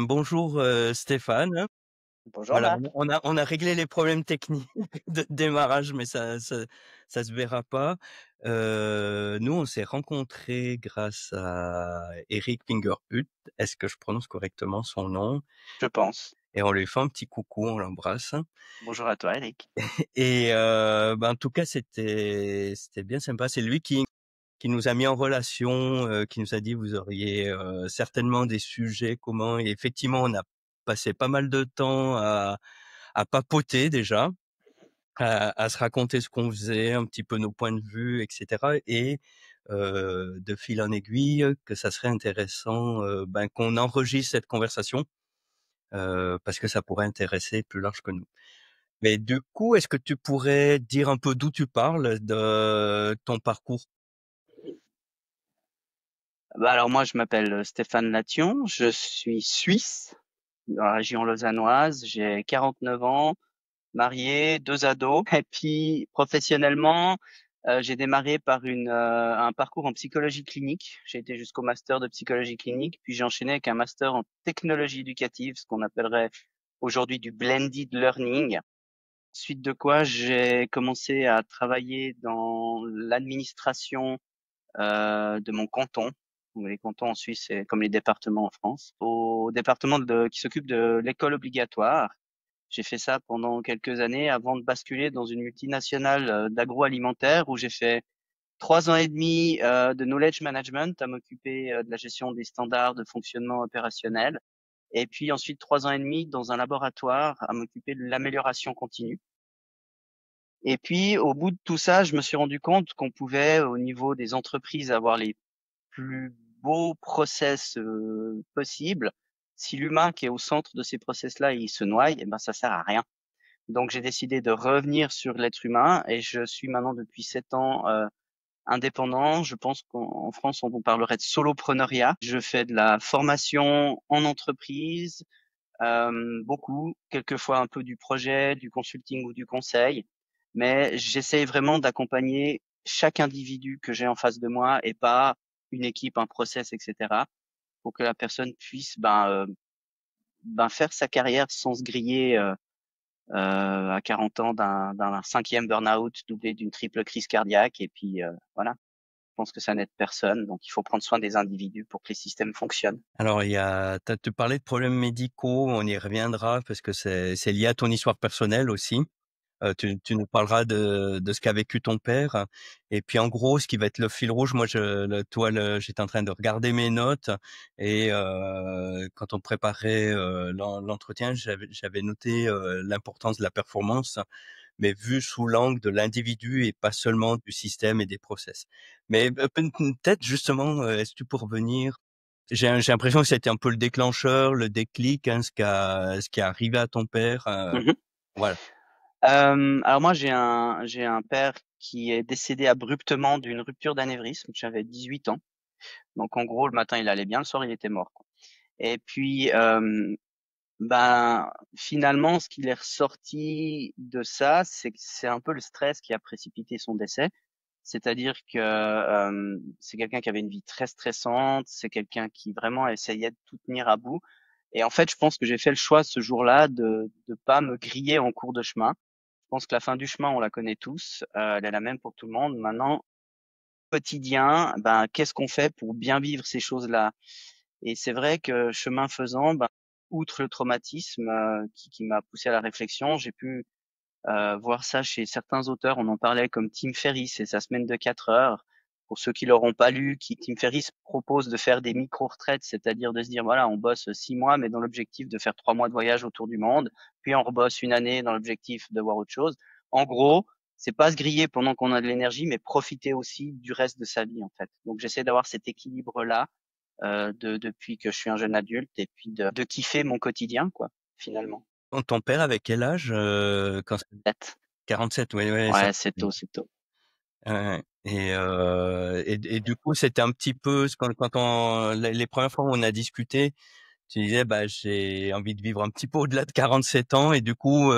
Bonjour, Stéphane. Bonjour Voilà, Marc. on a réglé les problèmes techniques de démarrage, mais ça se verra pas. Nous, on s'est rencontrés grâce à Eric Fingerhut. Est-ce que je prononce correctement son nom? Je pense. Et on lui fait un petit coucou, on l'embrasse. Bonjour à toi Eric. Et en tout cas, c'était bien sympa. C'est lui qui nous a mis en relation, qui nous a dit: «Vous auriez, certainement des sujets communs» et effectivement, on a passé pas mal de temps à papoter déjà, à se raconter ce qu'on faisait, un petit peu nos points de vue et cetera et de fil en aiguille, que ça serait intéressant, qu'on enregistre cette conversation, parce que ça pourrait intéresser plus large que nous. Mais du coup, est-ce que tu pourrais dire un peu d'où tu parles, de ton parcours? Alors moi je m'appelle Stéphane Lation, je suis suisse, dans la région lausannoise, j'ai 49 ans, marié, 2 ados et puis professionnellement, j'ai démarré par un parcours en psychologie clinique. J'ai été jusqu'au master de psychologie clinique, puis j'ai enchaîné avec un master en technologie éducative, ce qu'on appellerait aujourd'hui du blended learning. Suite de quoi j'ai commencé à travailler dans l'administration de mon canton. Donc, les cantons en Suisse, c'est comme les départements en France. Au département qui s'occupe de l'école obligatoire. J'ai fait ça pendant quelques années avant de basculer dans une multinationale d'agroalimentaire où j'ai fait 3 ans et demi de knowledge management à m'occuper de la gestion des standards de fonctionnement opérationnel. Et puis ensuite 3 ans et demi dans un laboratoire à m'occuper de l'amélioration continue. Et puis au bout de tout ça, je me suis rendu compte qu'on pouvait, au niveau des entreprises, avoir les plus beau process possible. Si l'humain qui est au centre de ces process-là, il se noie, eh ben ça sert à rien. Donc j'ai décidé de revenir sur l'être humain et je suis maintenant depuis 7 ans indépendant. Je pense qu'en France on parlerait de solopreneuriat. Je fais de la formation en entreprise, beaucoup, quelquefois un peu du projet, du consulting ou du conseil, mais j'essaie vraiment d'accompagner chaque individu que j'ai en face de moi et pas une équipe, un process, etc., pour que la personne puisse faire sa carrière sans se griller à 40 ans d'un cinquième burn-out doublé d'une triple crise cardiaque. Et puis voilà, je pense que ça n'aide personne. Donc il faut prendre soin des individus pour que les systèmes fonctionnent. Alors, tu parlais de problèmes médicaux, on y reviendra parce que c'est lié à ton histoire personnelle aussi. Tu nous parleras de ce qu'a vécu ton père et puis, en gros, ce qui va être le fil rouge, moi, j'étais en train de regarder mes notes et quand on préparait, l'entretien, j'avais noté, l'importance de la performance, mais vue sous l'angle de l'individu et pas seulement du système et des process. Mais, peut-être justement, est-ce que tu peux revenir. J'ai l'impression que c'était un peu le déclencheur, le déclic, hein, ce qui est arrivé à ton père, Mhm. voilà. Alors moi j'ai un père qui est décédé abruptement d'une rupture d'anévrisme. J'avais 18 ans. Donc en gros le matin il allait bien, le soir il était mort, quoi. Et puis finalement ce qu'il est ressorti de ça, c'est que c'est un peu le stress qui a précipité son décès. C'est-à-dire que c'est quelqu'un qui avait une vie très stressante, c'est quelqu'un qui vraiment essayait de tout tenir à bout. Et en fait, je pense que j'ai fait le choix ce jour-là de pas me griller en cours de chemin. Je pense que la fin du chemin, on la connaît tous, elle est la même pour tout le monde. Maintenant, quotidien, qu'est-ce qu'on fait pour bien vivre ces choses-là? Et c'est vrai que chemin faisant, outre le traumatisme qui m'a poussé à la réflexion, j'ai pu voir ça chez certains auteurs. On en parlait comme Tim Ferriss et sa semaine de 4 heures. Pour ceux qui l'auront pas lu, Tim Ferriss propose de faire des micro-retraites, c'est-à-dire de se dire, voilà, on bosse 6 mois, mais dans l'objectif de faire 3 mois de voyage autour du monde, puis on rebosse une année dans l'objectif de voir autre chose. En gros, c'est pas se griller pendant qu'on a de l'énergie, mais profiter aussi du reste de sa vie, en fait. Donc j'essaie d'avoir cet équilibre-là depuis que je suis un jeune adulte et puis de kiffer mon quotidien, quoi, finalement. Ton père avait quel âge, quand 47, ouais, ouais, ça Ouais, c'est tôt, c'est tôt. ouais, ouais et du coup, c'était un petit peu quand on les premières fois où on a discuté, tu disais: «Bah, j'ai envie de vivre un petit peu au-delà de 47 ans et du coup,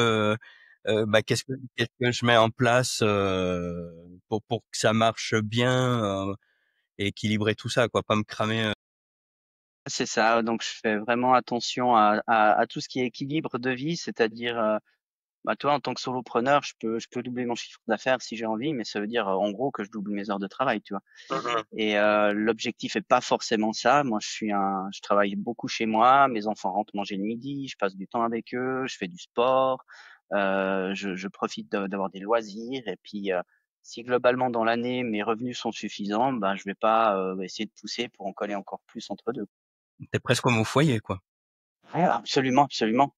qu'est-ce que je mets en place, pour que ça marche bien, et équilibrer tout ça, quoi, pas me cramer». C'est ça, donc je fais vraiment attention à tout ce qui est équilibre de vie, c'est-à-dire, bah, toi, en tant que solopreneur, je peux doubler mon chiffre d'affaires si j'ai envie, mais ça veut dire, en gros, que je double mes heures de travail, tu vois? Mmh. Et l'objectif est pas forcément ça. Moi, je travaille beaucoup chez moi, mes enfants rentrent manger le midi, je passe du temps avec eux, je fais du sport, je profite d'avoir des loisirs et puis, si globalement dans l'année mes revenus sont suffisants, ben, je vais pas, essayer de pousser pour en coller encore plus entre 2. Tu presque comme au foyer, quoi. Ouais, absolument, absolument.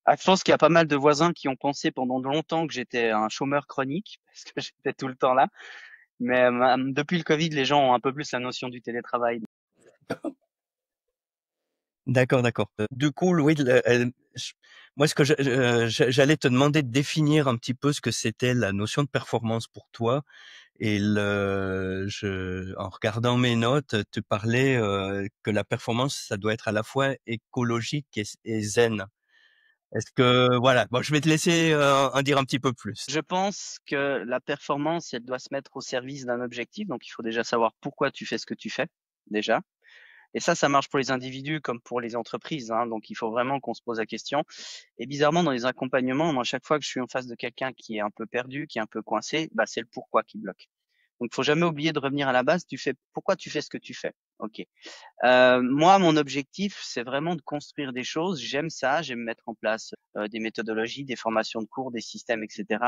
Ah, je pense qu'il y a pas mal de voisins qui ont pensé pendant longtemps que j'étais un chômeur chronique parce que j'étais tout le temps là. Mais depuis le Covid, les gens ont un peu plus la notion du télétravail. D'accord, d'accord. Du coup, oui, j moi, ce que j'allais te demander de définir un petit peu ce que c'était la notion de performance pour toi et en regardant mes notes, tu parlais, que la performance, ça doit être à la fois écologique et zen. Est-ce que voilà, bon, je vais te laisser, en dire un petit peu plus. Je pense que la performance, elle doit se mettre au service d'un objectif. Donc, il faut déjà savoir pourquoi tu fais ce que tu fais, déjà. Et ça marche pour les individus comme pour les entreprises, hein. Donc, il faut vraiment qu'on se pose la question. Et bizarrement, dans les accompagnements, moi, chaque fois que je suis en face de quelqu'un qui est un peu perdu, qui est un peu coincé, bah, c'est le pourquoi qui bloque. Donc, faut jamais oublier de revenir à la base. Pourquoi tu fais ce que tu fais? Ok. Moi, mon objectif, c'est vraiment de construire des choses. J'aime ça, j'aime mettre en place des méthodologies, des formations de cours, des systèmes, etc.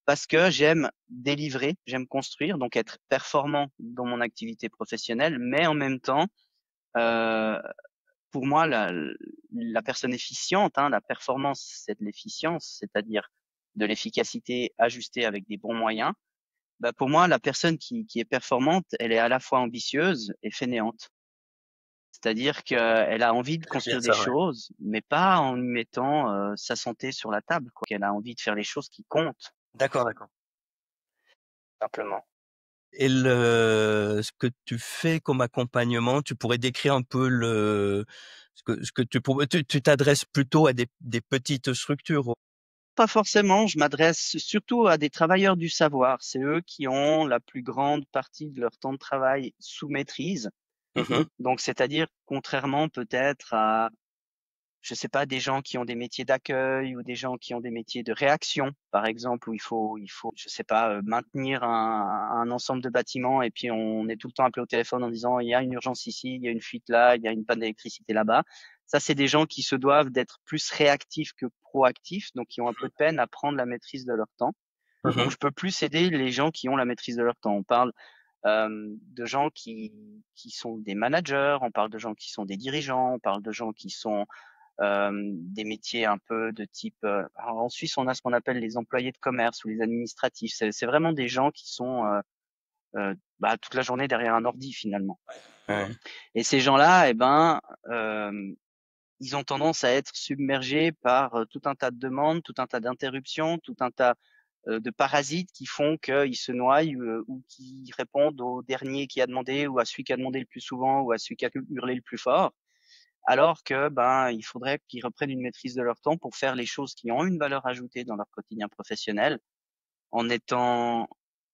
Parce que j'aime délivrer, j'aime construire, donc être performant dans mon activité professionnelle, mais en même temps, euh, pour moi, la personne efficiente, hein, la performance, c'est de l'efficience, c'est-à-dire de l'efficacité ajustée avec des bons moyens. Bah, pour moi, la personne qui est performante, elle est à la fois ambitieuse et fainéante. C'est-à-dire qu'elle a envie de J'aime bien construire des ça, ouais. choses, mais pas en mettant, sa santé sur la table, quoi. Elle a envie de faire les choses qui comptent, D'accord, d'accord. simplement. Et ce que tu fais comme accompagnement, tu pourrais décrire un peu ce que tu t'adresses plutôt à des petites structures? Pas forcément, je m'adresse surtout à des travailleurs du savoir. C'est eux qui ont la plus grande partie de leur temps de travail sous maîtrise. Mmh. Donc c'est-à-dire, contrairement peut-être à, je sais pas, des gens qui ont des métiers d'accueil ou des gens qui ont des métiers de réaction, par exemple, où il faut, je sais pas, maintenir un ensemble de bâtiments et puis on est tout le temps appelé au téléphone en disant il y a une urgence ici, il y a une fuite là, il y a une panne d'électricité là-bas. Ça, c'est des gens qui se doivent d'être plus réactifs que proactifs, donc qui ont un peu de peine à prendre la maîtrise de leur temps. Donc, Mmh. je peux plus aider les gens qui ont la maîtrise de leur temps. On parle de gens qui sont des managers, on parle de gens qui sont des dirigeants, on parle de gens qui sont des métiers un peu de type. Alors en Suisse, on a ce qu'on appelle les employés de commerce ou les administratifs. C'est vraiment des gens qui sont bah, toute la journée derrière un ordi finalement. Ouais. Et ces gens-là, eh ben, ils ont tendance à être submergés par tout un tas de demandes, tout un tas d'interruptions, tout un tas de parasites qui font qu'ils se noient ou qui répondent au dernier qui a demandé ou à celui qui a demandé le plus souvent ou à celui qui a hurlé le plus fort. Alors que, ben, il faudrait qu'ils reprennent une maîtrise de leur temps pour faire les choses qui ont une valeur ajoutée dans leur quotidien professionnel, en étant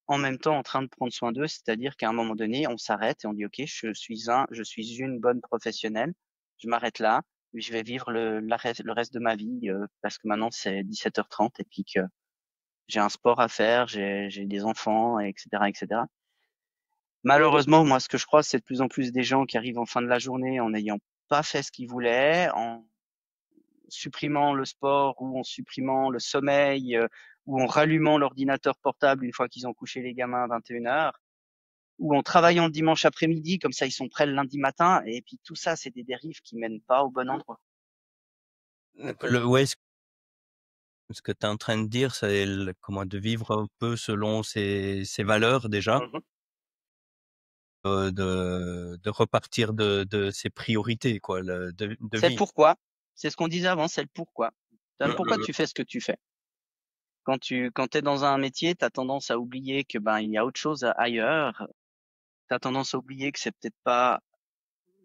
en même temps en train de prendre soin d'eux. C'est-à-dire qu'à un moment donné, on s'arrête et on dit, OK, je suis une bonne professionnelle. Je m'arrête là. Je vais vivre le reste de ma vie, parce que maintenant c'est 17h30 et puis que j'ai un sport à faire, j'ai des enfants, et cetera, et cetera. Malheureusement, moi, ce que je crois, c'est de plus en plus des gens qui arrivent en fin de la journée en n'ayant pas fait ce qu'ils voulaient, en supprimant le sport ou en supprimant le sommeil, ou en rallumant l'ordinateur portable une fois qu'ils ont couché les gamins à 21h, ou en travaillant le dimanche après-midi, comme ça ils sont prêts le lundi matin. Et puis tout ça, c'est des dérives qui mènent pas au bon endroit. Ouais, ce que tu es en train de dire, c'est comment de vivre un peu selon ses valeurs déjà, Mhm. de repartir de ses priorités quoi, de C'est le vie. pourquoi. C'est ce qu'on disait avant, c'est le pourquoi. Mmh Pourquoi mh. tu fais ce que tu fais? Quand es dans un métier, tu as tendance à oublier que ben il y a autre chose ailleurs. Tu as tendance à oublier que c'est peut-être pas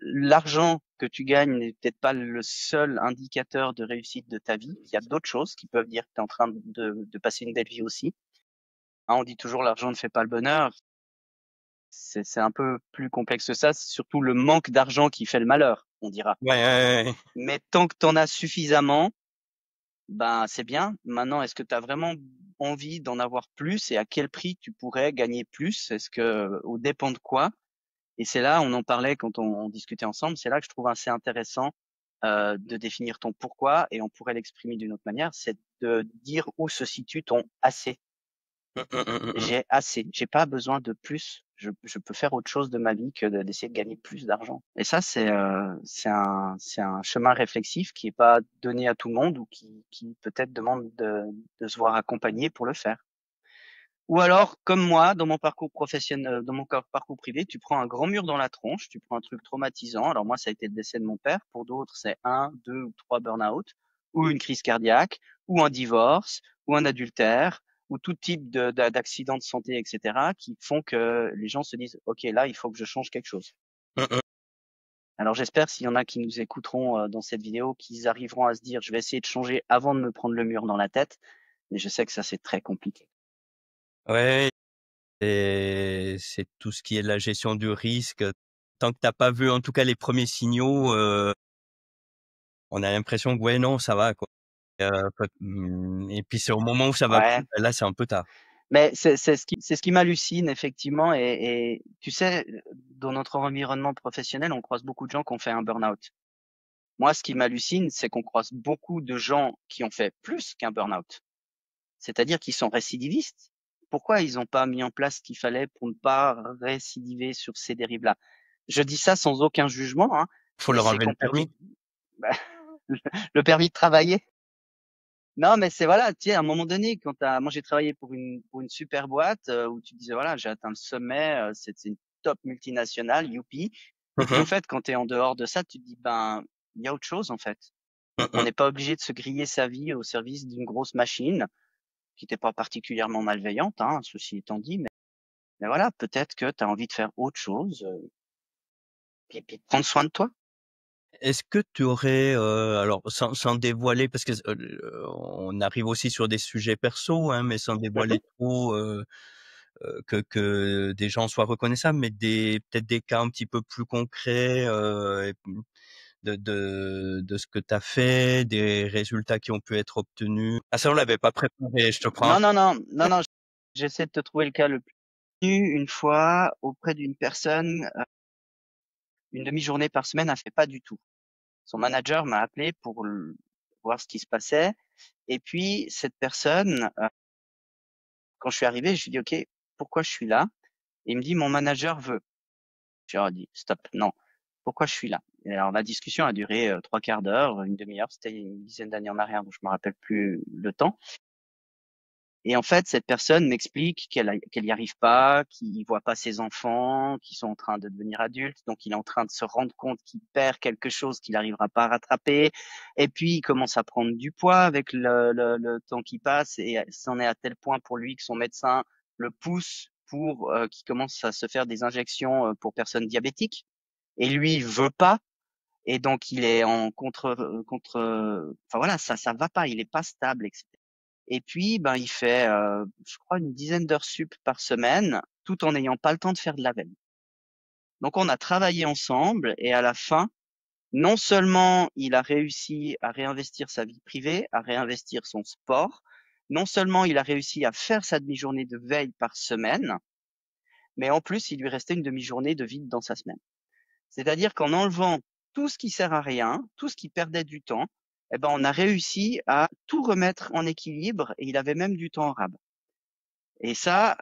l'argent que tu gagnes n'est peut-être pas le seul indicateur de réussite de ta vie. Il y a d'autres choses qui peuvent dire que tu es en train de passer une belle vie aussi. Hein, on dit toujours l'argent ne fait pas le bonheur. C'est un peu plus complexe que ça. C'est surtout le manque d'argent qui fait le malheur. on dira. Ouais, ouais, ouais. Mais tant que tu en as suffisamment, ben, c'est bien. Maintenant, est-ce que tu as vraiment envie d'en avoir plus et à quel prix tu pourrais gagner plus? Est-ce que, au dépend de quoi? Et c'est là, on en parlait quand on discutait ensemble, c'est là que je trouve assez intéressant de définir ton pourquoi et on pourrait l'exprimer d'une autre manière, c'est de dire où se situe ton assez. Mmh. J'ai assez, j'ai pas besoin de plus. Je peux faire autre chose de ma vie que d'essayer de gagner plus d'argent. Et ça, c'est un chemin réflexif qui est pas donné à tout le monde ou qui peut-être demande de se voir accompagné pour le faire. Ou alors, comme moi, dans mon parcours professionnel, dans mon parcours privé, tu prends un grand mur dans la tronche, tu prends un truc traumatisant. Alors moi, ça a été le décès de mon père. Pour d'autres, c'est un, deux ou trois burn-out, ou une crise cardiaque, ou un divorce, ou un adultère, ou tout type d'accidents de santé, etc., qui font que les gens se disent, OK, là, il faut que je change quelque chose. Mmh mh. Alors j'espère s'il y en a qui nous écouteront dans cette vidéo, qu'ils arriveront à se dire, je vais essayer de changer avant de me prendre le mur dans la tête. Mais je sais que ça, c'est très compliqué. Ouais, et c'est tout ce qui est la gestion du risque. Tant que tu as pas vu, en tout cas, les premiers signaux, on a l'impression que ouais, non, ça va, quoi. Et puis c'est au moment où ça va plus, Ouais. bah, là, c'est un peu tard. Mais c'est ce qui m'hallucine effectivement et tu sais, dans notre environnement professionnel, on croise beaucoup de gens qui ont fait un burn-out. Moi, ce qui m'hallucine, c'est qu'on croise beaucoup de gens qui ont fait plus qu'un burn-out, c'est-à-dire qu'ils sont récidivistes. Pourquoi ils n'ont pas mis en place ce qu'il fallait pour ne pas récidiver sur ces dérives-là? Je dis ça sans aucun jugement, hein, Faut mais leur c'est enlever le compliqué. permis. Bah, le permis de travailler. Non, mais c'est voilà, tu sais, à un moment donné, moi j'ai travaillé pour une super boîte où tu disais voilà, j'ai atteint le sommet, c'est une top multinationale, youpi. Et Mmh puis en mh. fait, quand tu es en dehors de ça, tu te dis ben il y a autre chose en fait. Mmh On mh. n'est pas obligé de se griller sa vie au service d'une grosse machine qui n'était pas particulièrement malveillante, hein, ceci étant dit. Mais voilà, peut-être que tu as envie de faire autre chose, puis de prendre soin de toi. Est-ce que tu aurais, alors sans dévoiler parce que on arrive aussi sur des sujets perso, hein, mais sans Mhm. dévoiler trop, que des gens soient reconnaissables, mais des peut-être des cas un petit peu plus concrets, et de ce que tu as fait, des résultats qui ont pu être obtenus. Ah ça, on l'avait pas préparé, je te prends un Non, non, non, non, non. J'essaie de te trouver le cas le plus. Une fois auprès d'une personne, une demi-journée par semaine, elle fait pas du tout. Son manager m'a appelé pour voir ce qui se passait. Et puis, cette personne, quand je suis arrivé, je lui dis, OK, pourquoi je suis là? Et il me dit, mon manager veut. Je leur ai dit, stop, non. Pourquoi je suis là? Et alors, la discussion a duré trois quarts d'heure, une demi-heure. C'était une dizaine d'années en arrière, donc je me rappelle plus le temps. Et en fait, cette personne m'explique qu'elle y arrive pas, qu'il voit pas ses enfants, qui sont en train de devenir adultes, donc il est en train de se rendre compte qu'il perd quelque chose qu'il n'arrivera pas à rattraper. Et puis il commence à prendre du poids avec le temps qui passe et c'en est à tel point pour lui que son médecin le pousse pour qu'il commence à se faire des injections pour personnes diabétiques. Et lui, il veut pas. Et donc il est en enfin voilà, ça va pas, il est pas stable, etc. Et puis, ben, il fait, je crois, une dizaine d'heures sup par semaine, tout en n'ayant pas le temps de faire de la veille. Donc, on a travaillé ensemble et à la fin, non seulement il a réussi à réinvestir sa vie privée, à réinvestir son sport, non seulement il a réussi à faire sa demi-journée de veille par semaine, mais en plus, il lui restait une demi-journée de vide dans sa semaine. C'est-à-dire qu'en enlevant tout ce qui sert à rien, tout ce qui perdait du temps, eh ben, on a réussi à tout remettre en équilibre et il avait même du temps en rab. Et ça,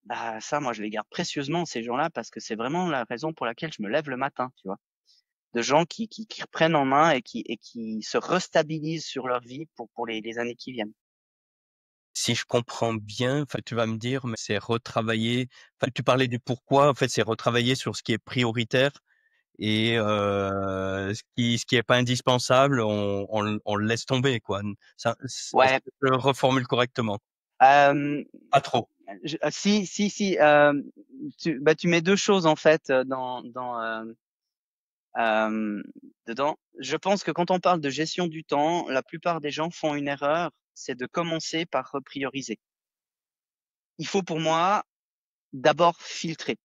bah, ça, moi, je les garde précieusement, ces gens-là, parce que c'est vraiment la raison pour laquelle je me lève le matin, tu vois. De gens qui reprennent en main et qui se restabilisent sur leur vie pour les années qui viennent. si je comprends bien, enfin, tu vas me dire, mais c'est retravailler enfin, tu parlais du pourquoi, en fait, c'est retravailler sur ce qui est prioritaire et ce qui est pas indispensable, on le laisse tomber, quoi. Ça est-ce Ouais, que je reformule correctement? euh, Pas trop. si, bah, tu mets deux choses, en fait, euh, dedans. Je pense que quand on parle de gestion du temps, la plupart des gens font une erreur, c'est de commencer par reprioriser. Il faut pour moi d'abord filtrer.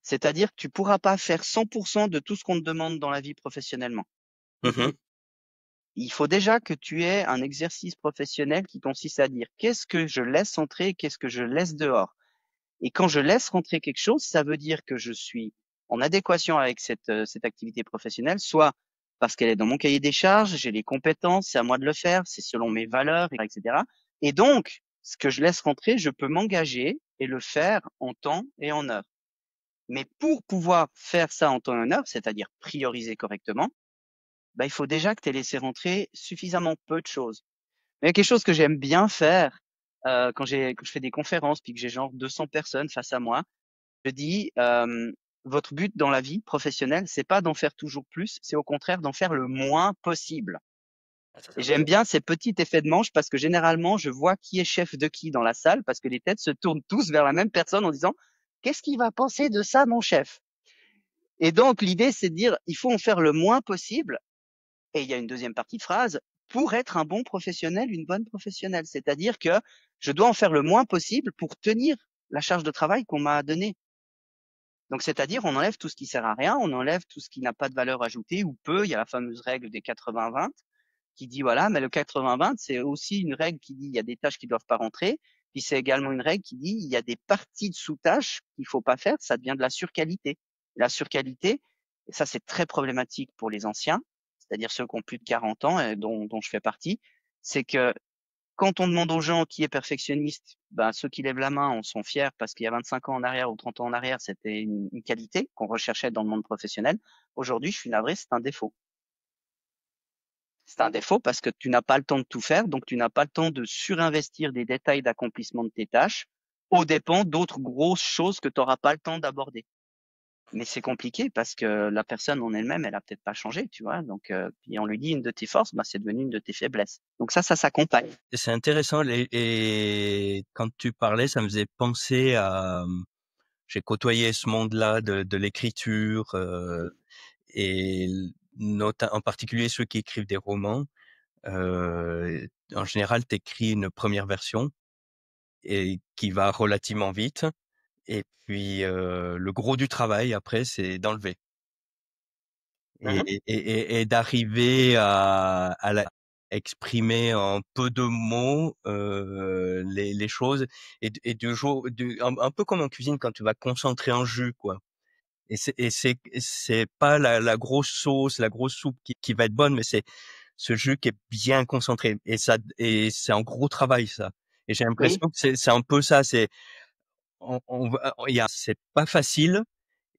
C'est-à-dire que tu pourras pas faire 100% de tout ce qu'on te demande dans la vie professionnellement. Mmh. Il faut déjà que tu aies un exercice professionnel qui consiste à dire qu'est-ce que je laisse entrer, qu'est-ce que je laisse dehors. Et quand je laisse rentrer quelque chose, ça veut dire que je suis en adéquation avec cette activité professionnelle, soit parce qu'elle est dans mon cahier des charges, j'ai les compétences, c'est à moi de le faire, c'est selon mes valeurs, etc. Et donc, ce que je laisse rentrer, je peux m'engager et le faire en temps et en heure. Mais pour pouvoir faire ça en temps et en heure, c'est-à-dire prioriser correctement, il faut déjà que tu aies laissé rentrer suffisamment peu de choses. Mais il y a quelque chose que j'aime bien faire quand je fais des conférences puis que j'ai genre 200 personnes face à moi. Je dis, votre but dans la vie professionnelle, c'est pas d'en faire toujours plus, c'est au contraire d'en faire le moins possible. Ah ça, Et c'est j'aime bien ces petits effets de manche parce que généralement, je vois qui est chef de qui dans la salle parce que les têtes se tournent tous vers la même personne en disant, qu'est-ce qu'il va penser de ça, mon chef? Et donc, l'idée, c'est de dire, il faut en faire le moins possible. Et il y a une deuxième partie de phrase, pour être un bon professionnel, une bonne professionnelle. C'est-à-dire que je dois en faire le moins possible pour tenir la charge de travail qu'on m'a donnée. Donc, c'est-à-dire, on enlève tout ce qui sert à rien, on enlève tout ce qui n'a pas de valeur ajoutée ou peu. Il y a la fameuse règle des 80-20 qui dit, voilà, mais le 80-20, c'est aussi une règle qui dit, il y a des tâches qui doivent pas rentrer. Puis c'est également une règle qui dit, il y a des parties de sous-tâches qu'il faut pas faire, ça devient de la surqualité. La surqualité, et ça, c'est très problématique pour les anciens, c'est-à-dire ceux qui ont plus de 40 ans, et dont je fais partie, c'est que quand on demande aux gens qui est perfectionniste, ceux qui lèvent la main en sont fiers parce qu'il y a 25 ans en arrière ou 30 ans en arrière, c'était une qualité qu'on recherchait dans le monde professionnel. Aujourd'hui, je suis navré, c'est un défaut. C'est un défaut parce que tu n'as pas le temps de tout faire, donc tu n'as pas le temps de surinvestir des détails d'accomplissement de tes tâches aux dépens d'autres grosses choses que tu n'auras pas le temps d'aborder. Mais c'est compliqué parce que la personne en elle-même, elle a peut-être pas changé, tu vois. Donc, puis on lui dit une de tes forces, c'est devenu une de tes faiblesses. Donc ça s'accompagne. et c'est intéressant et quand tu parlais, ça me faisait penser à, j'ai côtoyé ce monde-là de l'écriture, et en particulier ceux qui écrivent des romans. En général, tu écris une première version et qui va relativement vite et puis, le gros du travail après, c'est d'enlever Mhm. et d'arriver à la exprimer en peu de mots, les choses et de jour de un peu comme en cuisine quand tu vas concentrer un jus, quoi. Et c'est pas la grosse sauce, la grosse soupe qui va être bonne, mais c'est ce jus qui est bien concentré et c'est un gros travail ça. Et j'ai Oui. l'impression que c'est un peu ça, c'est il y a c'est pas facile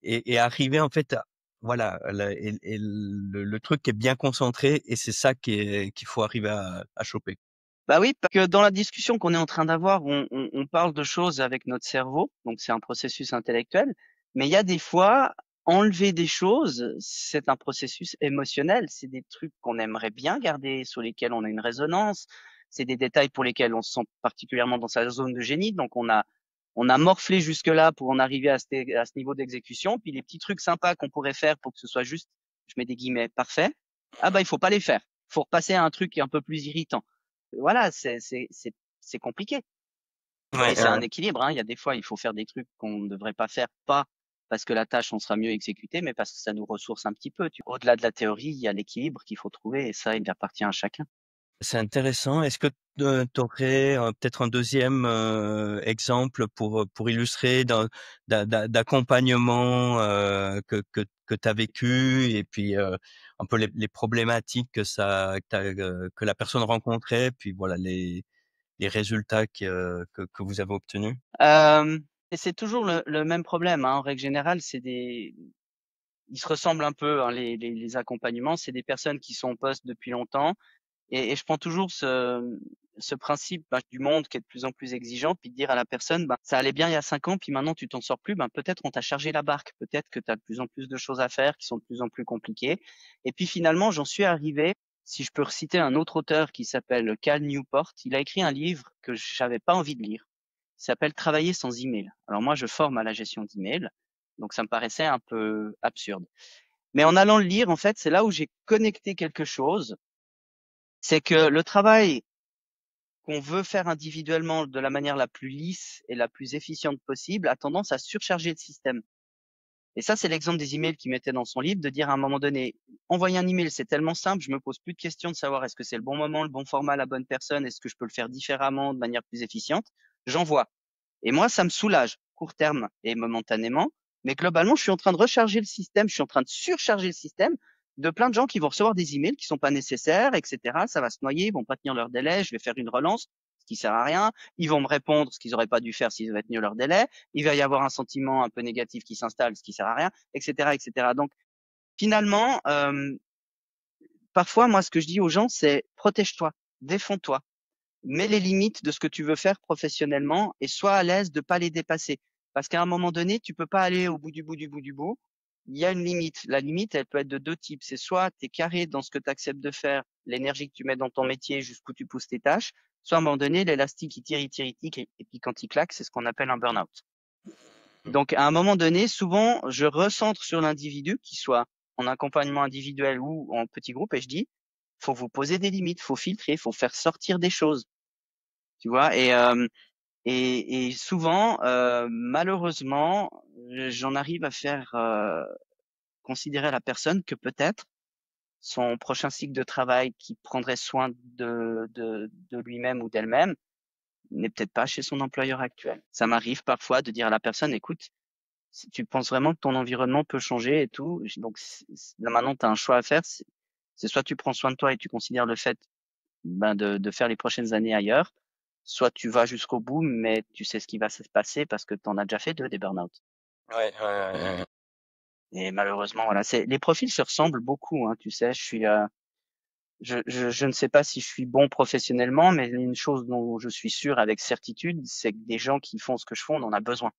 et arriver en fait à voilà, et le truc qui est bien concentré et c'est ça qu'il faut arriver à choper. Bah oui, parce que dans la discussion qu'on est en train d'avoir, on parle de choses avec notre cerveau, donc c'est un processus intellectuel, mais il y a des fois, enlever des choses, c'est un processus émotionnel, c'est des trucs qu'on aimerait bien garder, sur lesquels on a une résonance, c'est des détails pour lesquels on se sent particulièrement dans sa zone de génie, donc on a morflé jusque-là pour en arriver à ce niveau d'exécution, puis les petits trucs sympas qu'on pourrait faire pour que ce soit juste, je mets des guillemets, parfait, il faut pas les faire, faut repasser à un truc qui est un peu plus irritant. Voilà, c'est compliqué. Ouais, Et c'est un ouais. équilibre, hein. Il y a des fois, il faut faire des trucs qu'on ne devrait pas faire, pas parce que la tâche en sera mieux exécutée, mais parce que ça nous ressource un petit peu. Au-delà de la théorie, il y a l'équilibre qu'il faut trouver et ça, il appartient à chacun. C'est intéressant. Est-ce que tu aurais peut-être un deuxième exemple pour illustrer d'accompagnement que tu as vécu et puis un peu les problématiques que la personne rencontrait, puis voilà les résultats que vous avez obtenus? Euh, et c'est toujours le même problème, hein. En règle générale, ils se ressemblent un peu, hein, les accompagnements. C'est des personnes qui sont en poste depuis longtemps. Et je prends toujours ce principe du monde qui est de plus en plus exigeant, puis de dire à la personne, ça allait bien il y a 5 ans, puis maintenant tu t'en sors plus, peut-être on t'a chargé la barque, peut-être que tu as de plus en plus de choses à faire qui sont de plus en plus compliquées. Et puis finalement, j'en suis arrivé, si je peux reciter un autre auteur qui s'appelle Cal Newport, il a écrit un livre que j'avais pas envie de lire. Il s'appelle Travailler sans email. Alors moi, je forme à la gestion d'email, donc ça me paraissait un peu absurde. Mais en allant le lire, en fait, c'est là où j'ai connecté quelque chose, c'est que le travail qu'on veut faire individuellement de la manière la plus lisse et la plus efficiente possible a tendance à surcharger le système. Et ça, c'est l'exemple des emails qu'il mettait dans son livre, de dire à un moment donné, envoyer un email, c'est tellement simple, je me pose plus de questions de savoir est-ce que c'est le bon moment, le bon format, la bonne personne, est-ce que je peux le faire différemment, de manière plus efficiente. J'envoie. Et moi, ça me soulage, court terme et momentanément. Mais globalement, je suis en train de recharger le système, je suis en train de surcharger le système de plein de gens qui vont recevoir des emails qui sont pas nécessaires, etc. Ça va se noyer, ils vont pas tenir leur délai, je vais faire une relance, ce qui sert à rien. Ils vont me répondre ce qu'ils auraient pas dû faire s'ils avaient tenu leur délai. Il va y avoir un sentiment un peu négatif qui s'installe, ce qui sert à rien, etc., etc. Donc, finalement, parfois, moi, ce que je dis aux gens, c'est protège-toi, défends-toi, mets les limites de ce que tu veux faire professionnellement et sois à l'aise de pas les dépasser. Parce qu'à un moment donné, tu peux pas aller au bout du bout du bout du bout. Il y a une limite. La limite, elle peut être de deux types. C'est soit tu es carré dans ce que tu acceptes de faire, l'énergie que tu mets dans ton métier, jusqu'où tu pousses tes tâches, soit à un moment donné, l'élastique, il tire, et puis quand il claque, c'est ce qu'on appelle un burn-out. Donc, à un moment donné, souvent, je recentre sur l'individu, qu'il soit en accompagnement individuel ou en petit groupe, et je dis, faut vous poser des limites, faut filtrer, faut faire sortir des choses, tu vois. Et souvent, malheureusement, j'en arrive à faire considérer à la personne que peut-être son prochain cycle de travail qui prendrait soin de lui-même ou d'elle-même n'est peut-être pas chez son employeur actuel. Ça m'arrive parfois de dire à la personne, écoute, si tu penses vraiment que ton environnement peut changer et tout, donc là maintenant tu as un choix à faire, c'est soit tu prends soin de toi et tu considères le fait de faire les prochaines années ailleurs, soit tu vas jusqu'au bout, mais tu sais ce qui va se passer parce que tu en as déjà fait deux des burn-out. Ouais, ouais, ouais, ouais. Et malheureusement, voilà, les profils se ressemblent beaucoup, hein, tu sais, je ne sais pas si je suis bon professionnellement, mais une chose dont je suis sûr avec certitude, c'est que des gens qui font ce que je fais, on en a besoin.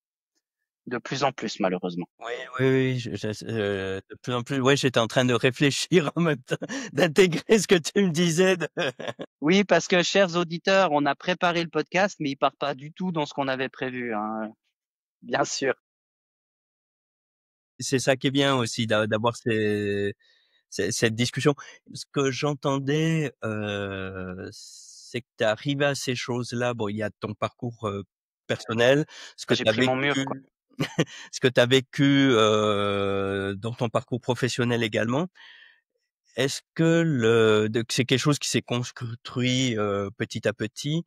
De plus en plus, malheureusement. Oui, oui, oui, de plus en plus, ouais, j'étais en train de réfléchir en même temps, d'intégrer ce que tu me disais de Oui, parce que, chers auditeurs, on a préparé le podcast, mais il part pas du tout dans ce qu'on avait prévu, hein, bien sûr. c'est ça qui est bien aussi d'avoir cette discussion. Ce que j'entendais, c'est que tu es arrivé à ces choses-là. Bon, il y a ton parcours, personnel, ce que J'ai tu as pris mon mur, vécu quoi. ce que tu as vécu, dans ton parcours professionnel également. Est-ce que c'est quelque chose qui s'est construit, petit à petit?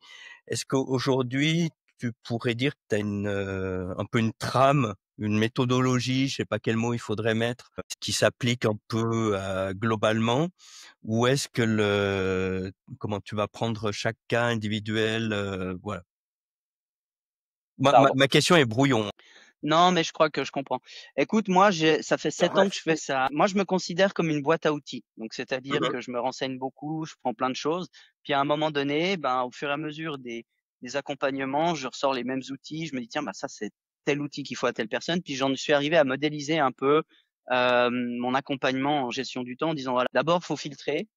Est-ce qu'aujourd'hui, tu pourrais dire que tu as un peu une trame, une méthodologie, je sais pas quel mot il faudrait mettre, qui s'applique un peu, globalement? Ou est-ce que comment tu vas prendre chaque cas individuel, voilà. Pardon. Ma question est brouillon. Non, mais je crois que je comprends. Écoute, moi, ça fait 7 ans que je fais ça. Moi, je me considère comme une boîte à outils. Donc, c'est-à-dire Mmh. que je me renseigne beaucoup, je prends plein de choses. Puis, à un moment donné, ben, au fur et à mesure des accompagnements, je ressors les mêmes outils. Je me dis, tiens, bah, ça, c'est tel outil qu'il faut à telle personne. Puis, j'en suis arrivé à modéliser un peu mon accompagnement en gestion du temps en disant, voilà, d'abord, faut filtrer.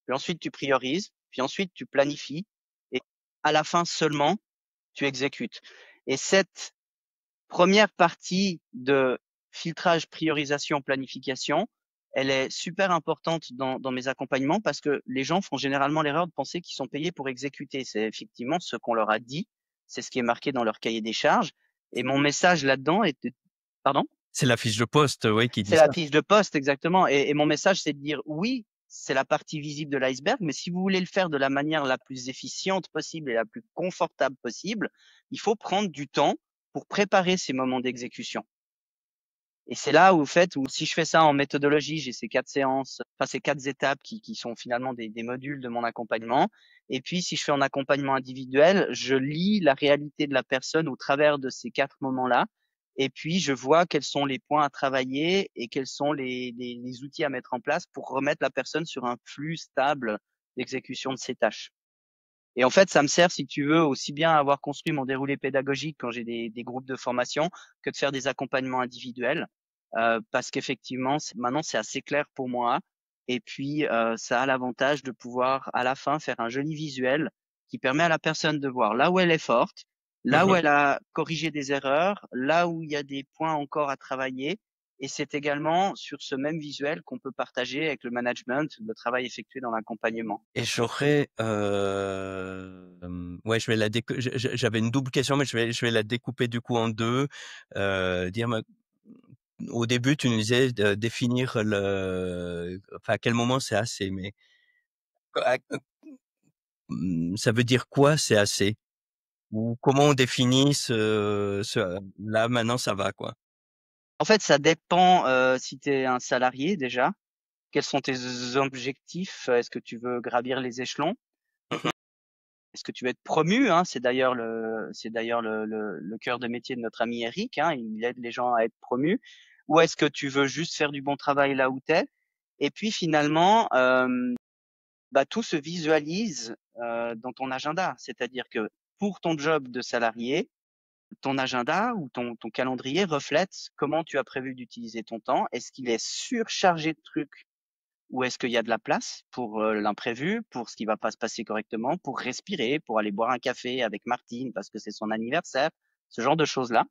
Puis ensuite, tu priorises. Puis ensuite, tu planifies. Et à la fin seulement, tu exécutes. Et cette première partie de filtrage, priorisation, planification, elle est super importante dans mes accompagnements parce que les gens font généralement l'erreur de penser qu'ils sont payés pour exécuter. C'est effectivement ce qu'on leur a dit, c'est ce qui est marqué dans leur cahier des charges. Et mon message là-dedans est pardon? C'est la fiche de poste, oui, qui dit C'est la ça. fiche de poste, exactement. Et mon message, c'est de dire oui, c'est la partie visible de l'iceberg, mais si vous voulez le faire de la manière la plus efficiente possible et la plus confortable possible, il faut prendre du temps pour préparer ces moments d'exécution. Et c'est là où, où si je fais ça en méthodologie, j'ai ces 4 séances, enfin ces 4 étapes qui sont finalement des modules de mon accompagnement. Et puis, si je fais en accompagnement individuel, je lis la réalité de la personne au travers de ces 4 moments-là. Et puis, je vois quels sont les points à travailler et quels sont les outils à mettre en place pour remettre la personne sur un flux stable d'exécution de ses tâches. Et en fait, ça me sert, si tu veux, aussi bien à avoir construit mon déroulé pédagogique quand j'ai des groupes de formation que de faire des accompagnements individuels. Parce qu'effectivement, maintenant, c'est assez clair pour moi. Et puis, ça a l'avantage de pouvoir, à la fin, faire un joli visuel qui permet à la personne de voir là où elle est forte, là où Mmh. elle a corrigé des erreurs, là où il y a des points encore à travailler. Et c'est également sur ce même visuel qu'on peut partager avec le management le travail effectué dans l'accompagnement. Et j'aurais, ouais, je vais la décou j'avais une double question, mais je vais la découper du coup en 2. Dire Au début, tu nous disais de définir enfin, à quel moment c'est assez, mais à ça veut dire quoi, c'est assez? Ou comment on définit ce là, maintenant, ça va, quoi? En fait, ça dépend, si tu es un salarié déjà, quels sont tes objectifs? Est-ce que tu veux gravir les échelons? Mmh. Est-ce que tu veux être promu, hein? C'est d'ailleurs le cœur de métier de notre ami Eric, hein, il aide les gens à être promus. Ou est-ce que tu veux juste faire du bon travail là où tu es? Et puis finalement, bah, tout se visualise, dans ton agenda. C'est-à-dire que pour ton job de salarié, ton agenda ou ton calendrier reflète comment tu as prévu d'utiliser ton temps. Est-ce qu'il est surchargé de trucs ou est-ce qu'il y a de la place pour l'imprévu, pour ce qui va pas se passer correctement, pour respirer, pour aller boire un café avec Martine parce que c'est son anniversaire, ce genre de choses-là.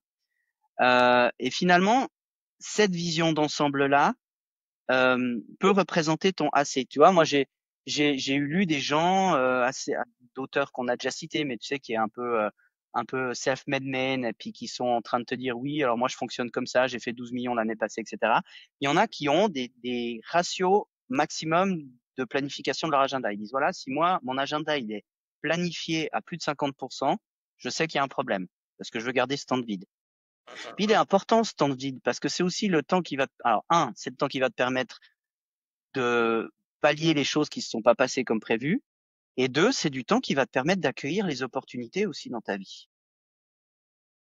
Et finalement, cette vision d'ensemble-là peut représenter ton AC. Tu vois, moi j'ai eu lu des gens assez d'auteurs qu'on a déjà cités, mais tu sais qui est un peu self-made men et puis qui sont en train de te dire oui, alors moi je fonctionne comme ça, j'ai fait 12 millions l'année passée, etc. Il y en a qui ont des ratios maximum de planification de leur agenda. Ils disent voilà, si moi mon agenda il est planifié à plus de 50%, je sais qu'il y a un problème parce que je veux garder ce temps de vide. Puis il est important ce temps de vide parce que c'est aussi le temps qui va, alors c'est le temps qui va te permettre de pallier les choses qui se sont pas passées comme prévu. Et deux, c'est du temps qui va te permettre d'accueillir les opportunités aussi dans ta vie.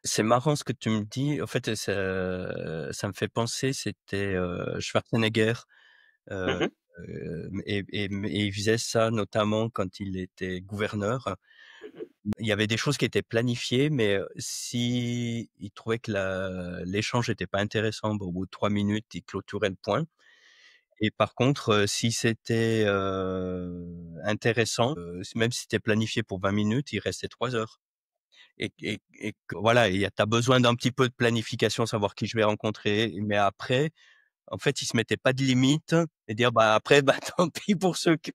C'est marrant ce que tu me dis. En fait, ça me fait penser, c'était, Schwarzenegger, heu, Mmh. et il faisait ça notamment quand il était gouverneur. Il y avait des choses qui étaient planifiées, mais, si il trouvait que l'échange était pas intéressant, bah, au bout de 3 minutes, il clôturait le point. Et par contre, si c'était, intéressant, même si c'était planifié pour 20 minutes, il restait 3 heures. Et que voilà, tu as besoin d'un petit peu de planification, savoir qui je vais rencontrer, mais après, en fait, il se mettait pas de limite et dire: «Bah, après, bah, tant pis pour ceux qui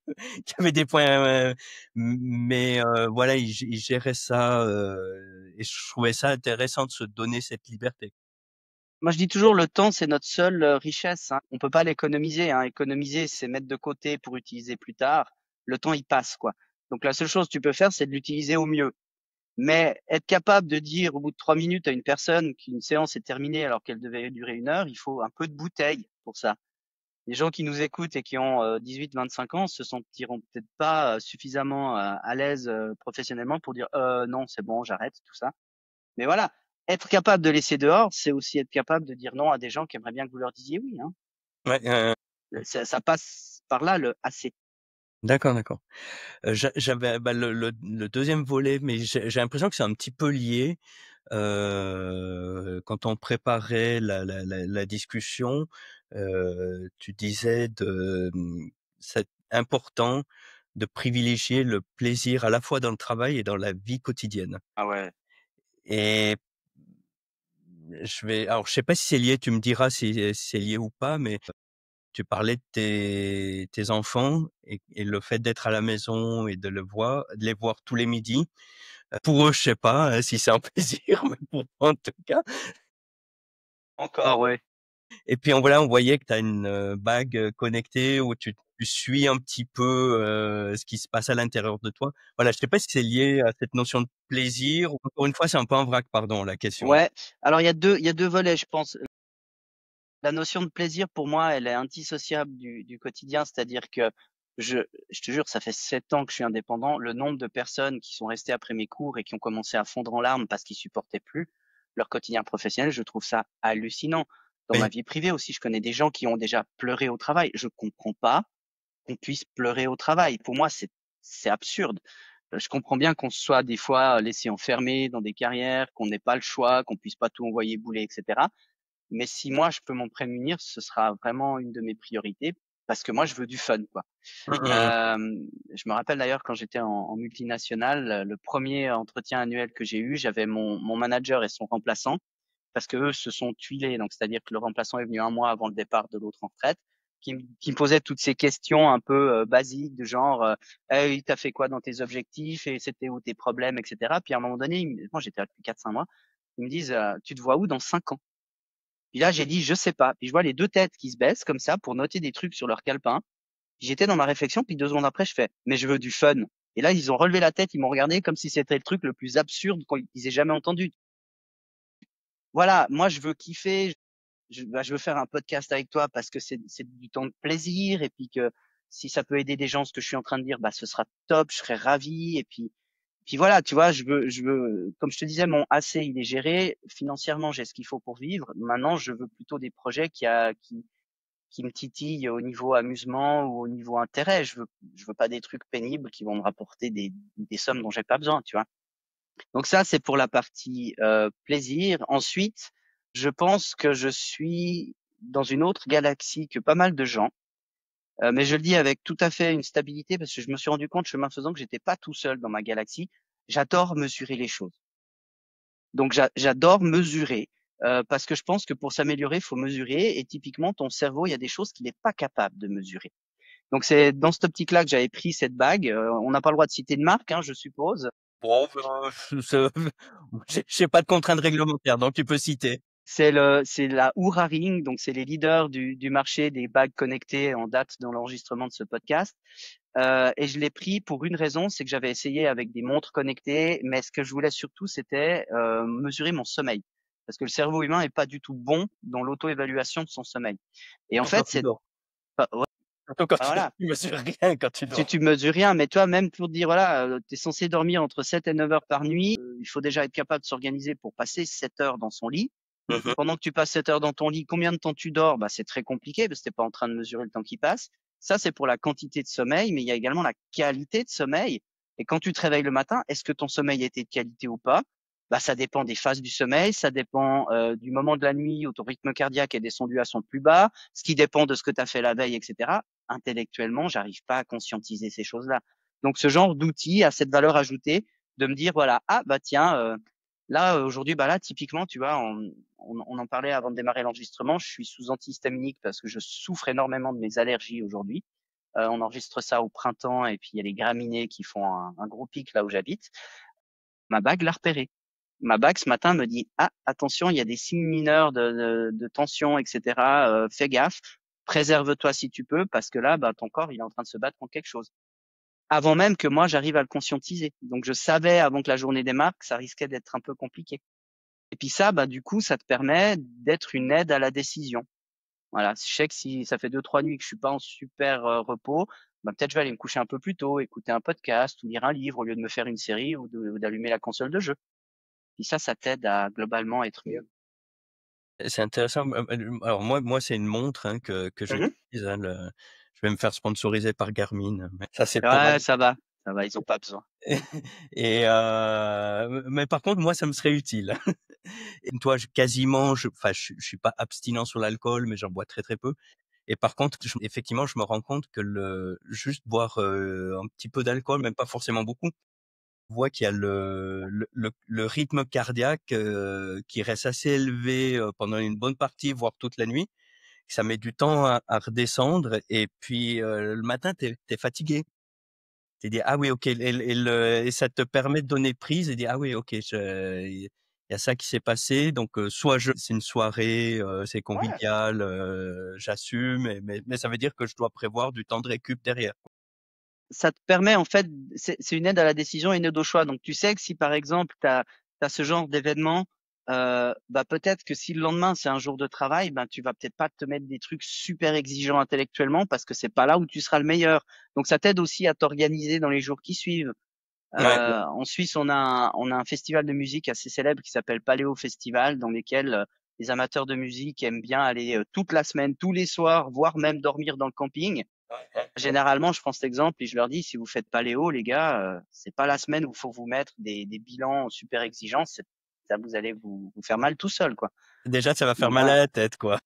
avaient des points», mais voilà, il gérait ça, et je trouvais ça intéressant de se donner cette liberté. Moi, je dis toujours, le temps, c'est notre seule richesse, hein. On peut pas l'économiser, hein. Économiser, c'est mettre de côté pour utiliser plus tard. Le temps, il passe, quoi. Donc, la seule chose que tu peux faire, c'est de l'utiliser au mieux. Mais être capable de dire au bout de 3 minutes à une personne qu'une séance est terminée alors qu'elle devait durer 1 heure, il faut un peu de bouteille pour ça. Les gens qui nous écoutent et qui ont 18-25 ans se sentiront peut-être pas suffisamment à l'aise professionnellement pour dire non, c'est bon, j'arrête tout ça. Mais voilà, être capable de laisser dehors, c'est aussi être capable de dire non à des gens qui aimeraient bien que vous leur disiez oui, hein. Ouais, Ça passe par là le assez. d'accord, d'accord. J'avais, bah, le 2e volet, mais j'ai l'impression que c'est un petit peu lié. Quand on préparait la discussion, tu disais c'est important de privilégier le plaisir à la fois dans le travail et dans la vie quotidienne. Ah ouais. Et je sais pas si c'est lié, tu me diras si c'est lié ou pas, mais tu parlais de tes enfants et le fait d'être à la maison et de les voir tous les midis. Pour eux, je sais pas, si c'est un plaisir, mais pour moi, en tout cas. Encore, ouais. Et puis on voyait que tu as une, bague, connectée où tu suis un petit peu, ce qui se passe à l'intérieur de toi. Voilà, je sais pas si c'est lié à cette notion de plaisir ou encore une fois, c'est un peu en vrac, pardon, la question. Ouais. Alors il y a deux volets, je pense. La notion de plaisir, pour moi, elle est indissociable du quotidien. C'est-à-dire que je, je te jure, ça fait 7 ans que je suis indépendant. Le nombre de personnes qui sont restées après mes cours et qui ont commencé à fondre en larmes parce qu'ils supportaient plus leur quotidien professionnel, je trouve ça hallucinant. Dans ma Oui, vie privée aussi, je connais des gens qui ont déjà pleuré au travail. Je comprends pas qu'on puisse pleurer au travail. Pour moi, c'est absurde. Je comprends bien qu'on se soit des fois laissé enfermer dans des carrières, qu'on n'ait pas le choix, qu'on puisse pas tout envoyer bouler, etc. Mais si moi je peux m'en prémunir, ce sera vraiment une de mes priorités parce que moi je veux du fun, quoi. mmh, mmh, Je me rappelle d'ailleurs quand j'étais en multinationale, le premier entretien annuel que j'ai eu, j'avais mon manager et son remplaçant parce que eux se sont tuilés. Donc c'est-à-dire que le remplaçant est venu 1 mois avant le départ de l'autre en retraite, qui me posait toutes ces questions un peu basiques de genre hey, t'as fait quoi dans tes objectifs et c'était où tes problèmes, etc. Puis à un moment donné, moi j'étais là depuis 4-5 mois, ils me disent tu te vois où dans 5 ans? Puis là, j'ai dit: «Je sais pas». Puis je vois les 2 têtes qui se baissent comme ça pour noter des trucs sur leur calepin. J'étais dans ma réflexion, puis 2 secondes après, je fais: «Mais je veux du fun». Et là, ils ont relevé la tête, ils m'ont regardé comme si c'était le truc le plus absurde qu'ils aient jamais entendu. Voilà, moi, je veux kiffer, je veux faire un podcast avec toi parce que c'est du temps de plaisir et puis que si ça peut aider des gens, ce que je suis en train de dire, bah, ce sera top, je serai ravi. Et puis voilà, tu vois, comme je te disais, mon AC, il est géré. Financièrement, j'ai ce qu'il faut pour vivre. Maintenant, je veux plutôt des projets qui me titillent au niveau amusement ou au niveau intérêt. Je veux pas des trucs pénibles qui vont me rapporter des sommes dont j'ai pas besoin, tu vois. Donc ça, c'est pour la partie plaisir. Ensuite, je pense que je suis dans une autre galaxie que pas mal de gens, mais je le dis avec tout à fait une stabilité parce que je me suis rendu compte, chemin faisant, que j'étais pas tout seul dans ma galaxie. J'adore mesurer les choses. Donc j'adore mesurer parce que je pense que pour s'améliorer, il faut mesurer. Et typiquement, ton cerveau, il y a des choses qu'il n'est pas capable de mesurer. Donc c'est dans cette optique-là que j'avais pris cette bague. On n'a pas le droit de citer de marque, hein, je suppose. Bon, j'ai pas de contraintes réglementaires, donc tu peux citer. C'est la Oura Ring, donc c'est les leaders du marché des bagues connectées en date dans l'enregistrement de ce podcast. Et je l'ai pris pour une raison, c'est que j'avais essayé avec des montres connectées, mais ce que je voulais surtout, c'était mesurer mon sommeil. Parce que le cerveau humain est pas du tout bon dans l'auto-évaluation de son sommeil. Et en Surtout quand fait, tu c'est dors. ouais, Surtout quand voilà, tu mesures rien quand tu tu dors. tu mesures rien, mais toi, même pour dire, voilà, tu es censé dormir entre 7 et 9 heures par nuit, il faut déjà être capable de s'organiser pour passer 7 heures dans son lit. Mmh. Pendant que tu passes 7 heures dans ton lit, combien de temps tu dors? Bah, c'est très compliqué parce que t'es pas en train de mesurer le temps qui passe. Ça, c'est pour la quantité de sommeil, mais il y a également la qualité de sommeil. Et quand tu te réveilles le matin, est-ce que ton sommeil a été de qualité ou pas? Bah, ça dépend des phases du sommeil, ça dépend du moment de la nuit où ton rythme cardiaque est descendu à son plus bas, ce qui dépend de ce que tu as fait la veille, etc. Intellectuellement, j'arrive pas à conscientiser ces choses-là. Donc, ce genre d'outil a cette valeur ajoutée de me dire, voilà, ah bah tiens, là aujourd'hui, bah là typiquement, tu vois, on en parlait avant de démarrer l'enregistrement. Je suis sous antihistaminique parce que je souffre énormément de mes allergies aujourd'hui. On enregistre ça au printemps et puis il y a les graminées qui font un gros pic là où j'habite. Ma bague l'a repéré. Ma bague ce matin me dit: «Ah, attention, il y a des signes mineurs de tension, etc. Fais gaffe, préserve-toi si tu peux, parce que là, bah, ton corps, il est en train de se battre contre quelque chose». Avant même que moi, j'arrive à le conscientiser. Donc, je savais avant que la journée démarre que ça risquait d'être un peu compliqué. Et puis ça, bah, du coup, ça te permet d'être une aide à la décision. Voilà, je sais que si ça fait 2, 3 nuits que je suis pas en super repos, bah, peut-être je vais aller me coucher un peu plus tôt, écouter un podcast ou lire un livre au lieu de me faire une série ou d'allumer la console de jeu. Puis ça t'aide à globalement être mieux. C'est intéressant. Alors moi, c'est une montre, hein, que Mmh. j'utilise, hein, je vais me faire sponsoriser par Garmin, mais ça, c'est pour Ouais, ça va, ils ont pas besoin. et mais par contre, moi, ça me serait utile. Et toi, quasiment, enfin, je suis pas abstinent sur l'alcool, mais j'en bois très, très peu. Et par contre, effectivement, je me rends compte que juste boire un petit peu d'alcool, même pas forcément beaucoup, on voit qu'il y a le rythme cardiaque qui reste assez élevé pendant une bonne partie, voire toute la nuit. Ça met du temps à redescendre et puis le matin, t'es fatigué. Tu dis: «Ah oui, OK» et ça te permet de donner prise et dire: «Ah oui, OK, il y a ça qui s'est passé donc soit c'est une soirée, c'est Ouais. convivial, j'assume mais ça veut dire que je dois prévoir du temps de récup derrière». Ça te permet en fait, c'est une aide à la décision et une aide au choix. Donc tu sais que si par exemple tu as ce genre d'événement, bah, peut-être que si le lendemain c'est un jour de travail, ben tu vas peut-être pas te mettre des trucs super exigeants intellectuellement parce que c'est pas là où tu seras le meilleur. Donc ça t'aide aussi à t'organiser dans les jours qui suivent. Ouais. En Suisse, on a un festival de musique assez célèbre qui s'appelle Paléo Festival, dans lequel les amateurs de musique aiment bien aller toute la semaine, tous les soirs, voire même dormir dans le camping. Généralement, je prends cet exemple et je leur dis, si vous faites paléo, les gars, c'est pas la semaine où il faut vous mettre des bilans super exigeants. Ça, vous allez vous faire mal tout seul, quoi. Déjà, ça va faire Donc mal à voilà. la tête, quoi.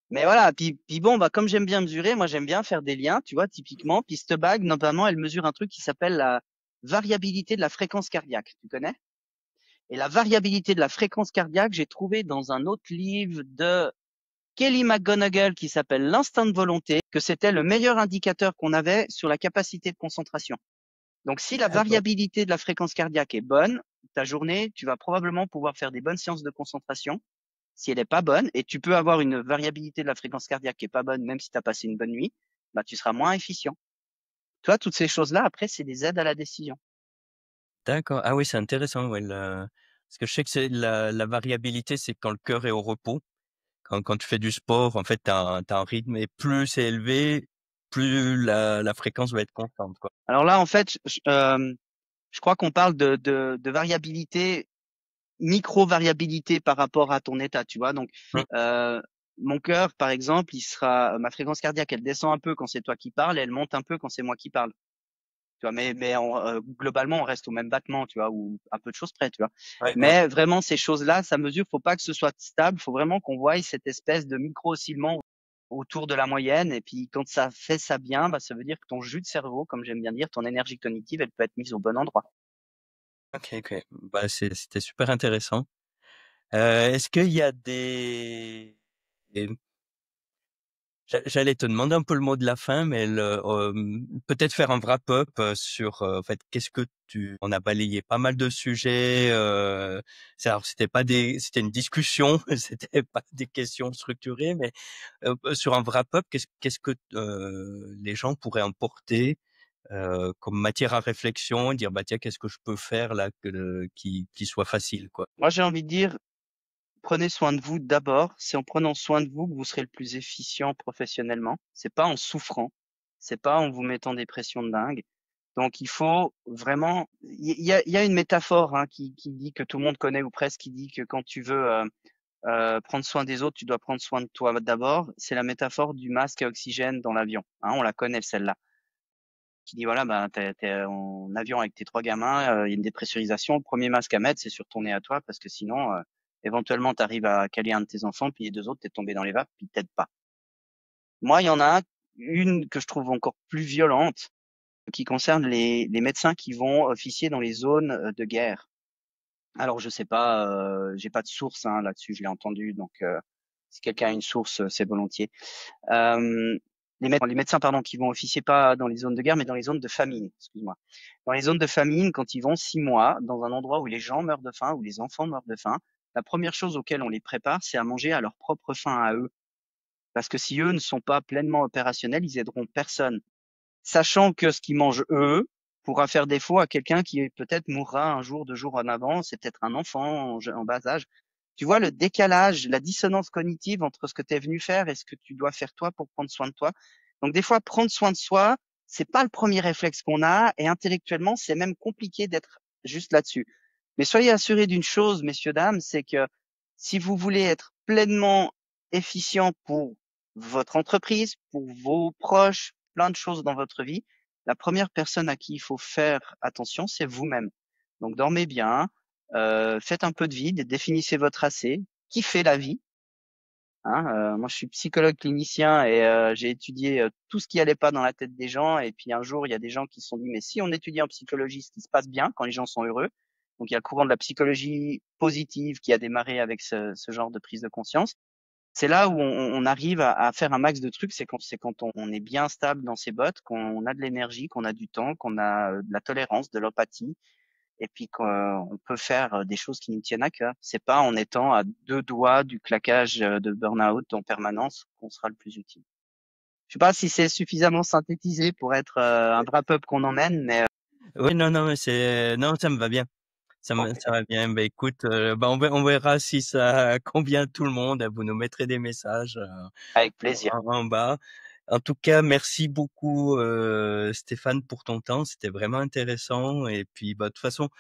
Mais voilà, puis bon, bah comme j'aime bien mesurer, moi j'aime bien faire des liens, tu vois, typiquement. Puis cette bague, notamment, elle mesure un truc qui s'appelle la variabilité de la fréquence cardiaque. Tu connais? Et la variabilité de la fréquence cardiaque, j'ai trouvé dans un autre livre de Kelly McGonigal qui s'appelle L'instinct de volonté, que c'était le meilleur indicateur qu'on avait sur la capacité de concentration. Donc, si la D'accord. variabilité de la fréquence cardiaque est bonne, ta journée, tu vas probablement pouvoir faire des bonnes séances de concentration. Si elle est pas bonne, et tu peux avoir une variabilité de la fréquence cardiaque qui est pas bonne, même si tu as passé une bonne nuit, bah, tu seras moins efficient. Toi, toutes ces choses-là, après, c'est des aides à la décision. D'accord. Ah oui, c'est intéressant, ouais, parce que je sais que c'est la variabilité, c'est quand le cœur est au repos. Quand tu fais du sport, en fait, tu as un rythme et plus c'est élevé, plus la fréquence va être constante, quoi. Alors là, en fait, je crois qu'on parle de variabilité, micro-variabilité par rapport à ton état, tu vois. Donc, Mmh. euh, mon cœur, par exemple, ma fréquence cardiaque, elle descend un peu quand c'est toi qui parles, et elle monte un peu quand c'est moi qui parle. Tu vois, globalement, on reste au même battement, tu vois, ou à peu de choses près, tu vois. Ouais, ouais. Mais vraiment, ces choses-là, ça mesure. Faut pas que ce soit stable. Faut vraiment qu'on voie cette espèce de micro-oscillement autour de la moyenne. Et puis, quand ça fait ça bien, bah, ça veut dire que ton jus de cerveau, comme j'aime bien dire, ton énergie cognitive, elle peut être mise au bon endroit. OK, OK. Bah, c'était super intéressant. Est-ce qu'il y a j'allais te demander un peu le mot de la fin, mais peut-être faire un wrap-up sur, en fait, qu'est-ce que on a balayé pas mal de sujets. Alors c'était une discussion, c'était pas des questions structurées, mais sur un wrap-up, qu'est-ce que les gens pourraient emporter comme matière à réflexion, et dire bah tiens, qu'est-ce que je peux faire là qui soit facile, quoi. Moi, j'ai envie de dire, prenez soin de vous d'abord. C'est en prenant soin de vous que vous serez le plus efficient professionnellement. C'est pas en souffrant. C'est pas en vous mettant des pressions de dingue. Donc, il faut vraiment. Il y a une métaphore, hein, qui dit que tout le monde connaît ou presque, qui dit que quand tu veux prendre soin des autres, tu dois prendre soin de toi d'abord. C'est la métaphore du masque à oxygène dans l'avion. Hein, on la connaît celle-là. Qui dit voilà, bah t'es en avion avec tes trois gamins, il y a une dépressurisation. Le premier masque à mettre, c'est sur ton nez à toi, parce que sinon, éventuellement, tu arrives à caler un de tes enfants, puis les deux autres, t'es tombé dans les vapes, puis ils t'aident pas. Moi, il y en a une que je trouve encore plus violente, qui concerne les médecins qui vont officier dans les zones de guerre. Alors, je sais pas, j'ai pas de source, hein, là-dessus, je l'ai entendu, donc si quelqu'un a une source, c'est volontiers. Euh, les médecins, pardon, qui vont officier pas dans les zones de guerre, mais dans les zones de famine, excuse-moi. Dans les zones de famine, quand ils vont 6 mois dans un endroit où les gens meurent de faim, où les enfants meurent de faim, la première chose auquel on les prépare, c'est à manger à leur propre faim à eux. Parce que si eux ne sont pas pleinement opérationnels, ils aideront personne. Sachant que ce qu'ils mangent eux pourra faire défaut à quelqu'un qui peut-être mourra un jour, 2 jours en avant, c'est peut-être un enfant en bas âge. Tu vois le décalage, la dissonance cognitive entre ce que tu es venu faire et ce que tu dois faire toi pour prendre soin de toi. Donc des fois, prendre soin de soi, c'est pas le premier réflexe qu'on a, et intellectuellement, c'est même compliqué d'être juste là-dessus. Mais soyez assurés d'une chose, messieurs, dames, c'est que si vous voulez être pleinement efficient pour votre entreprise, pour vos proches, plein de choses dans votre vie, la première personne à qui il faut faire attention, c'est vous-même. Donc dormez bien, faites un peu de vide, définissez votre AC, kiffez la vie. Hein, moi, je suis psychologue clinicien, et j'ai étudié tout ce qui allait pas dans la tête des gens. Et puis un jour, il y a des gens qui se sont dit, mais si on étudie en psychologie ce qui se passe bien quand les gens sont heureux, donc il y a le courant de la psychologie positive qui a démarré avec ce genre de prise de conscience. C'est là où on arrive à faire un max de trucs, c'est quand on est bien stable dans ses bottes, qu'on a de l'énergie, qu'on a du temps, qu'on a de la tolérance, de l'empathie, et puis qu'on peut faire des choses qui nous tiennent à cœur. C'est pas en étant à 2 doigts du claquage de burn-out en permanence qu'on sera le plus utile. Je sais pas si c'est suffisamment synthétisé pour être un wrap-up qu'on emmène, mais Oui, non, non, mais non, ça me va bien. ok, Ça va bien. Bah, écoute, bah, on verra si ça convient à tout le monde. Vous nous mettrez des messages avec plaisir. en bas. En tout cas, merci beaucoup Stéphane pour ton temps. C'était vraiment intéressant. Et puis, bah, de toute façon,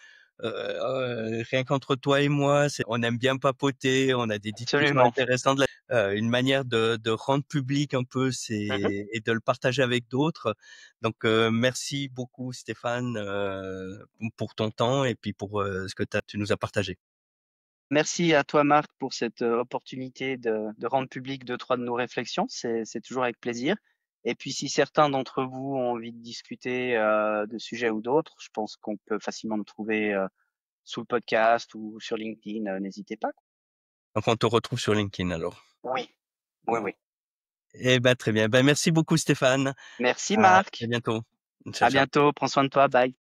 rien qu'entre toi et moi, on aime bien papoter. On a des discussions Absolument. intéressantes. Une manière de rendre public un peu, Mhm. et de le partager avec d'autres. Donc, merci beaucoup Stéphane pour ton temps et puis pour ce que tu nous as partagé. Merci à toi, Marc, pour cette opportunité de rendre public 2, 3 de nos réflexions. C'est toujours avec plaisir. Et puis, si certains d'entre vous ont envie de discuter de sujets ou d'autres, je pense qu'on peut facilement me trouver sous le podcast ou sur LinkedIn. N'hésitez pas. Donc, on te retrouve sur LinkedIn alors. Oui, oui, oui. Eh ben, très bien. Ben, merci beaucoup Stéphane. Merci, À Marc. bientôt. Ciao, À ciao. bientôt. Prends soin de toi. Bye.